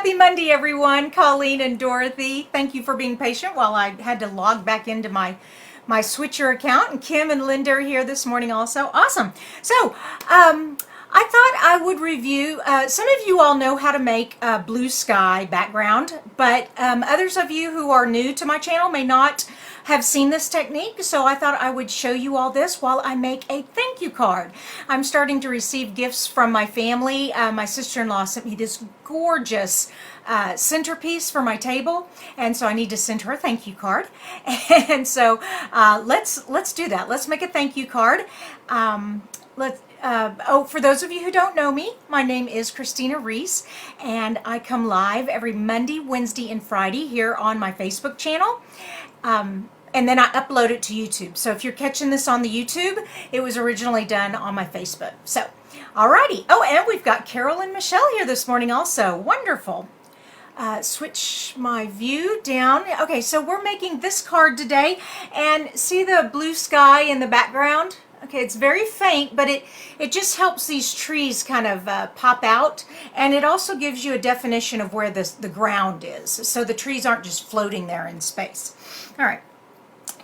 Happy Monday, everyone. Colleen and Dorothy, thank you for being patient while I had to log back into my Switcher account. And Kim and Linda are here this morning also. Awesome. So, I thought I would review, some of you all know how to make a blue sky background, but others of you who are new to my channel may not have seen this technique, so I thought I would show you all this while I make a thank you card. I'm starting to receive gifts from my family. My sister-in-law sent me this gorgeous centerpiece for my table, and so I need to send her a thank you card. And so let's do that. Let's make a thank you card. For those of you who don't know me, my name is Kristina Reese, and I come live every Monday, Wednesday, and Friday here on my Facebook channel. And then I upload it to YouTube. So if you're catching this on the YouTube, it was originally done on my Facebook. So, alrighty. Oh, and we've got Carol and Michelle here this morning also. Wonderful. Switch my view down. Okay, so we're making this card today, and see the blue sky in the background? Okay, it's very faint, but it just helps these trees kind of pop out, and it also gives you a definition of where the ground is, so the trees aren't just floating there in space. All right,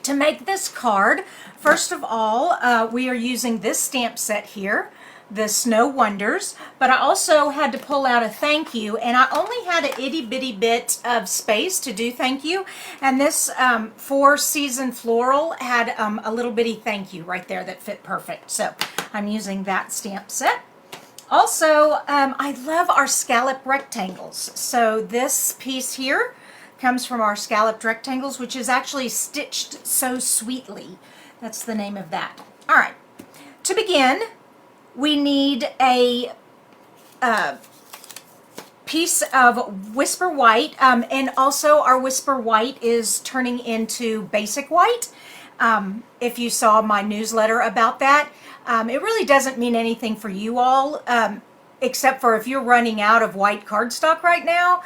to make this card, first of all, we are using this stamp set here, the Snow Wonders, but I also had to pull out a thank you, and I only had an itty bitty bit of space to do thank you, and this Four Season Floral had a little bitty thank you right there that fit perfect, so I'm using that stamp set. Also, I love our scallop rectangles, so this piece here comes from our scalloped rectangles, which is actually Stitched So Sweetly. That's the name of that. All right, to begin, we need a piece of Whisper White, and also our Whisper White is turning into Basic White. If you saw my newsletter about that, it really doesn't mean anything for you all, except for if you're running out of white cardstock right now.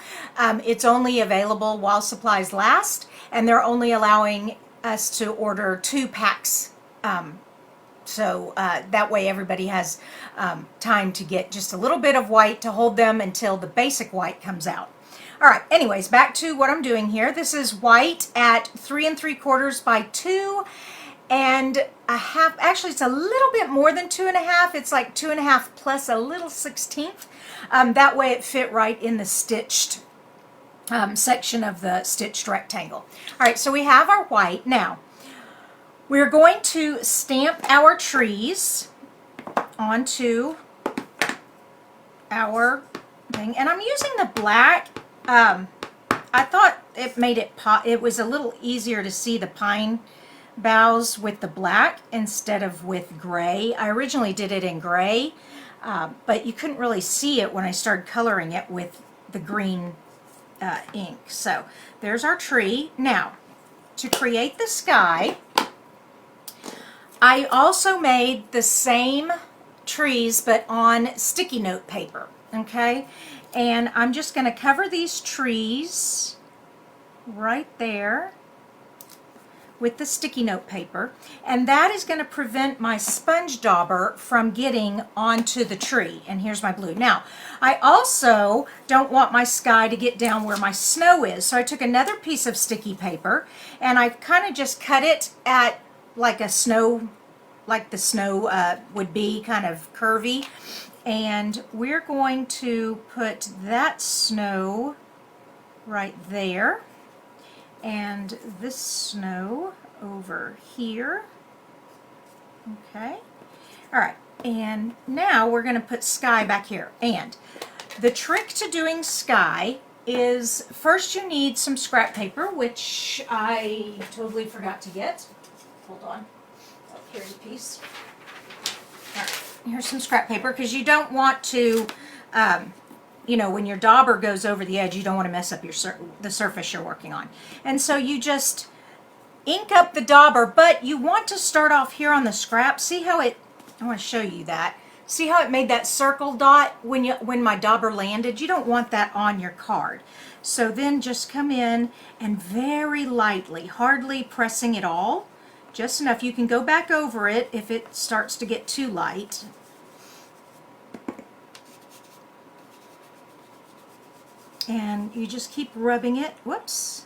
It's only available while supplies last, and they're only allowing us to order 2 packs. So that way everybody has time to get just a little bit of white to hold them until the basic white comes out. All right, anyways, back to what I'm doing here. This is white at 3 3/4 by 2 and a half. Actually, it's a little bit more than 2 1/2. It's like 2 1/2 plus a little 1/16. That way it fit right in the stitched section of the stitched rectangle. All right, so we have our white. Now, we're going to stamp our trees onto our thing, and I'm using the black. I thought it made it pop. It was a little easier to see the pine boughs with the black instead of with gray. I originally did it in gray, but you couldn't really see it when I started coloring it with the green ink. So there's our tree. Now, to create the sky, I also made the same trees but on sticky note paper, okay? And I'm just going to cover these trees right there with the sticky note paper, and that is going to prevent my sponge dauber from getting onto the tree. And here's my blue. Now, I also don't want my sky to get down where my snow is, so I took another piece of sticky paper and I kind of just cut it at like a snow, like the snow would be, kind of curvy. And we're going to put that snow right there, and this snow over here. Okay. All right. And now we're going to put sky back here. And the trick to doing sky is, first you need some scrap paper, which I totally forgot to get. Hold on. Oh, here's a piece. All right. Here's some scrap paper, because you don't want to, you know, when your dauber goes over the edge, you don't want to mess up the surface you're working on. And so you just ink up the dauber, but you want to start off here on the scrap. See how it, I want to show you that. See how it made that circle dot when my dauber landed? You don't want that on your card. So then just come in and very lightly, hardly pressing at all, just enough. You can go back over it if it starts to get too light. And you just keep rubbing it, whoops,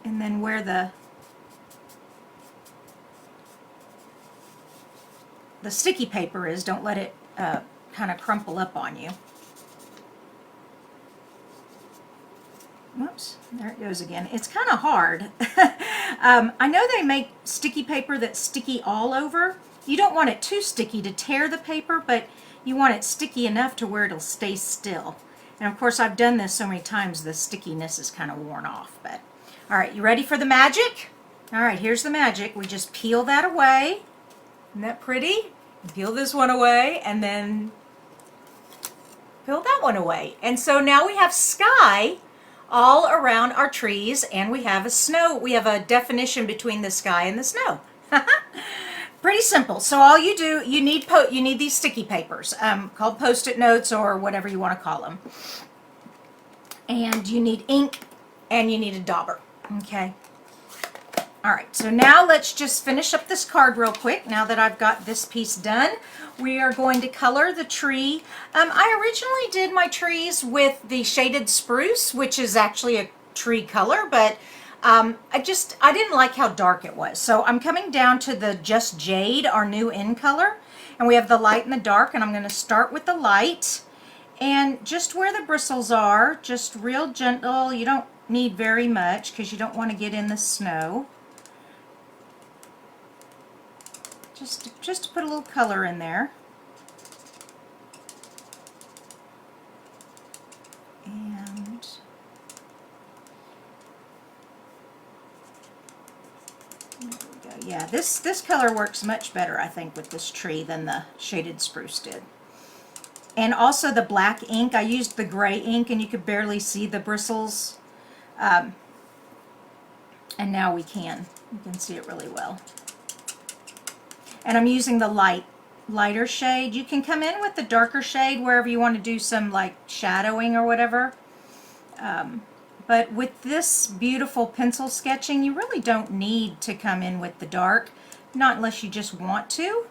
and then where the sticky paper is, don't let it kind of crumple up on you. Whoops, there it goes again. It's kind of hard. I know they make sticky paper that's sticky all over. You don't want it too sticky to tear the paper, but you want it sticky enough to where it'll stay still. And of course, I've done this so many times, the stickiness is kind of worn off. But all right, you ready for the magic? All right, here's the magic. We just peel that away. Isn't that pretty? Peel this one away, and then peel that one away. And so now we have sky all around our trees, and we have a snow. We have a definition between the sky and the snow. Pretty simple. So all you do, you need these sticky papers called Post-it notes or whatever you want to call them. And you need ink, and you need a dauber. Okay. All right, so now let's just finish up this card real quick. Now that I've got this piece done, we are going to color the tree. I originally did my trees with the shaded spruce, which is actually a tree color, but I didn't like how dark it was. So I'm coming down to the Just Jade, our new in color, and we have the light and the dark, and I'm going to start with the light. And just where the bristles are, just real gentle. You don't need very much because you don't want to get in the snow. Just to put a little color in there. And there we go. Yeah, this color works much better, I think, with this tree than the shaded spruce did. And also the black ink, I used the gray ink and you could barely see the bristles. And now we can. You can see it really well. And I'm using the lighter shade. You can come in with the darker shade wherever you want to do some like shadowing or whatever. But with this beautiful pencil sketching, you really don't need to come in with the dark, not unless you just want to.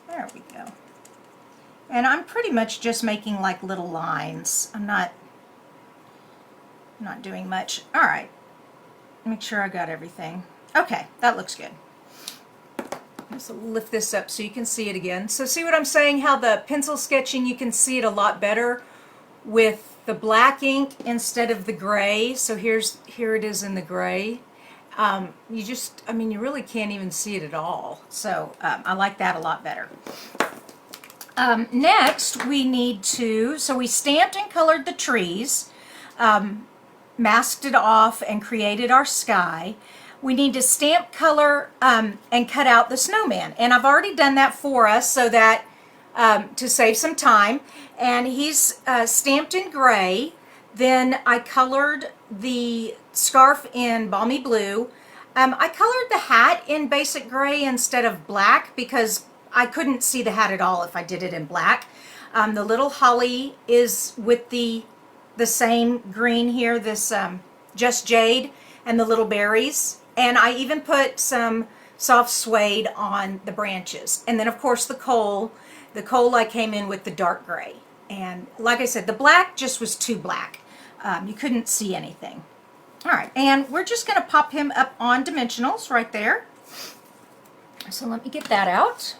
There we go. And I'm pretty much just making like little lines. I'm not doing much. All right. Make sure I got everything. Okay, that looks good. Let's lift this up so you can see it again. So see what I'm saying? How the pencil sketching, you can see it a lot better with the black ink instead of the gray. So here it is in the gray. You really can't even see it at all. So I like that a lot better. Next, we need to, so we stamped and colored the trees. Masked it off and created our sky. We need to stamp, color, and cut out the snowman. And I've already done that for us so that to save some time. And he's stamped in gray. Then I colored the scarf in balmy blue. I colored the hat in basic gray instead of black because I couldn't see the hat at all if I did it in black. The little holly is with the same green here, this Just Jade, and the little berries. And I even put some soft suede on the branches. And then of course the coal I came in with the dark gray. And like I said, the black just was too black. You couldn't see anything. All right, and we're just gonna pop him up on dimensionals right there. So let me get that out.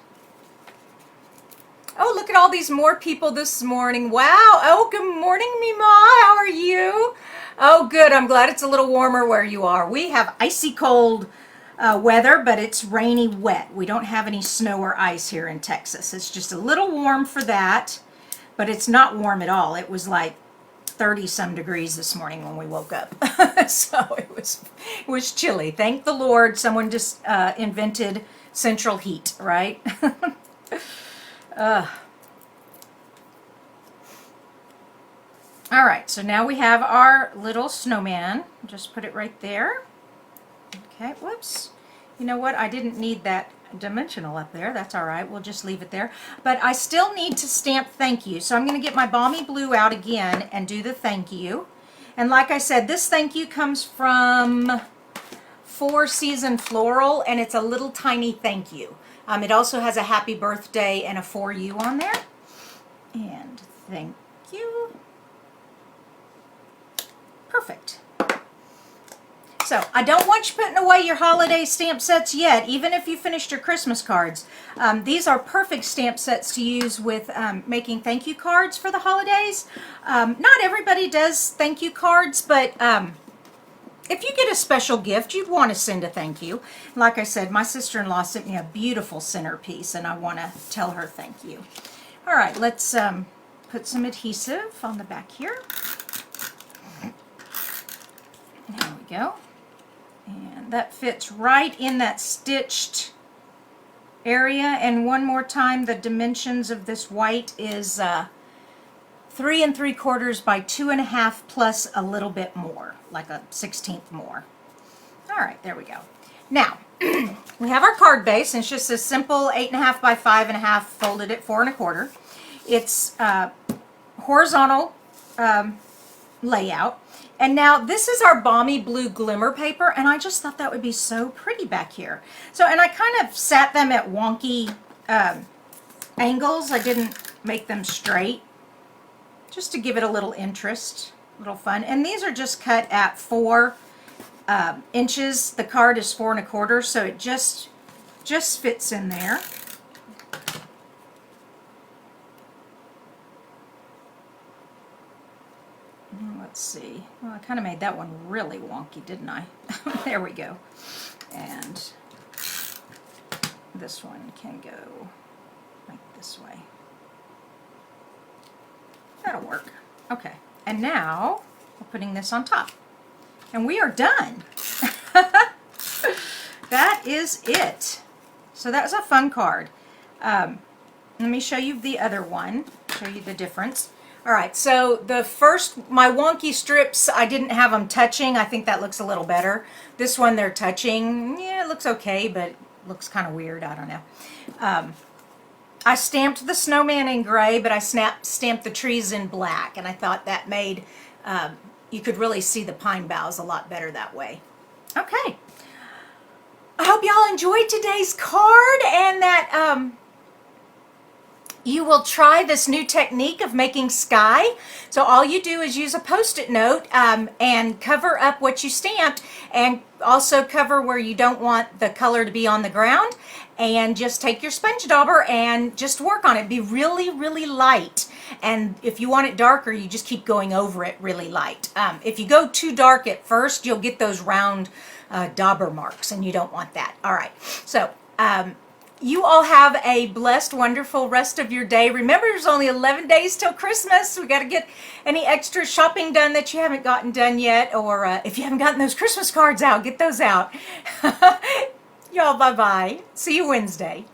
Oh, look at all these more people this morning. Wow. Oh, good morning, Mima. How are you? Oh, good. I'm glad it's a little warmer where you are. We have icy cold weather, but it's rainy wet. We don't have any snow or ice here in Texas. It's just a little warm for that, but it's not warm at all. It was like 30-some degrees this morning when we woke up. So it was chilly. Thank the Lord someone just invented central heat, right? All right, so now we have our little snowman. Just put it right there. Okay, whoops. You know what? I didn't need that dimensional up there. That's all right. We'll just leave it there. But I still need to stamp thank you. So I'm going to get my balmy blue out again and do the thank you. And like I said, this thank you comes from Four Season Floral, and it's a little tiny thank you. It also has a happy birthday and a for you on there. And thank you. Perfect. So I don't want you putting away your holiday stamp sets yet, even if you finished your Christmas cards. These are perfect stamp sets to use with making thank you cards for the holidays. Not everybody does thank you cards, but if you get a special gift, you'd want to send a thank you. Like I said, my sister-in-law sent me a beautiful centerpiece, and I want to tell her thank you. All right, let's put some adhesive on the back here. There we go. And that fits right in that stitched area. And one more time, the dimensions of this white is 3 3/4 by 2.5 plus a little bit more, like a 1/16 more. All right, there we go. Now, we have our card base, and it's just a simple 8.5 by 5.5 folded at 4 1/4. It's horizontal layout. And now this is our balmy blue glimmer paper, and I just thought that would be so pretty back here. So, and I kind of sat them at wonky angles. I didn't make them straight, just to give it a little interest, a little fun. And these are just cut at 4 inches. The card is 4 1/4, so it just fits in there. Let's see. Well, I kind of made that one really wonky, didn't I? There we go. And this one can go like this way. That'll work. Okay. And now we're putting this on top. And we are done. That is it. So that was a fun card. Let me show you the other one, show you the difference. All right, so the first, my wonky strips, I didn't have them touching. I think that looks a little better. This one, they're touching. Yeah, it looks okay, but it looks kind of weird. I don't know. I stamped the snowman in gray, but I stamped the trees in black, and I thought that made, you could really see the pine boughs a lot better that way. Okay. I hope y'all enjoyed today's card, and that you will try this new technique of making sky. So all you do is use a Post-it note and cover up what you stamped, and also cover where you don't want the color to be on the ground, and just take your sponge dauber and just work on it. Be really, really light. And if you want it darker, you just keep going over it really light. If you go too dark at first, you'll get those round dauber marks, and you don't want that. All right, so you all have a blessed, wonderful rest of your day. Remember, there's only 11 days till Christmas. We got to get any extra shopping done that you haven't gotten done yet, or if you haven't gotten those Christmas cards out, get those out. Y'all, bye-bye. See you Wednesday.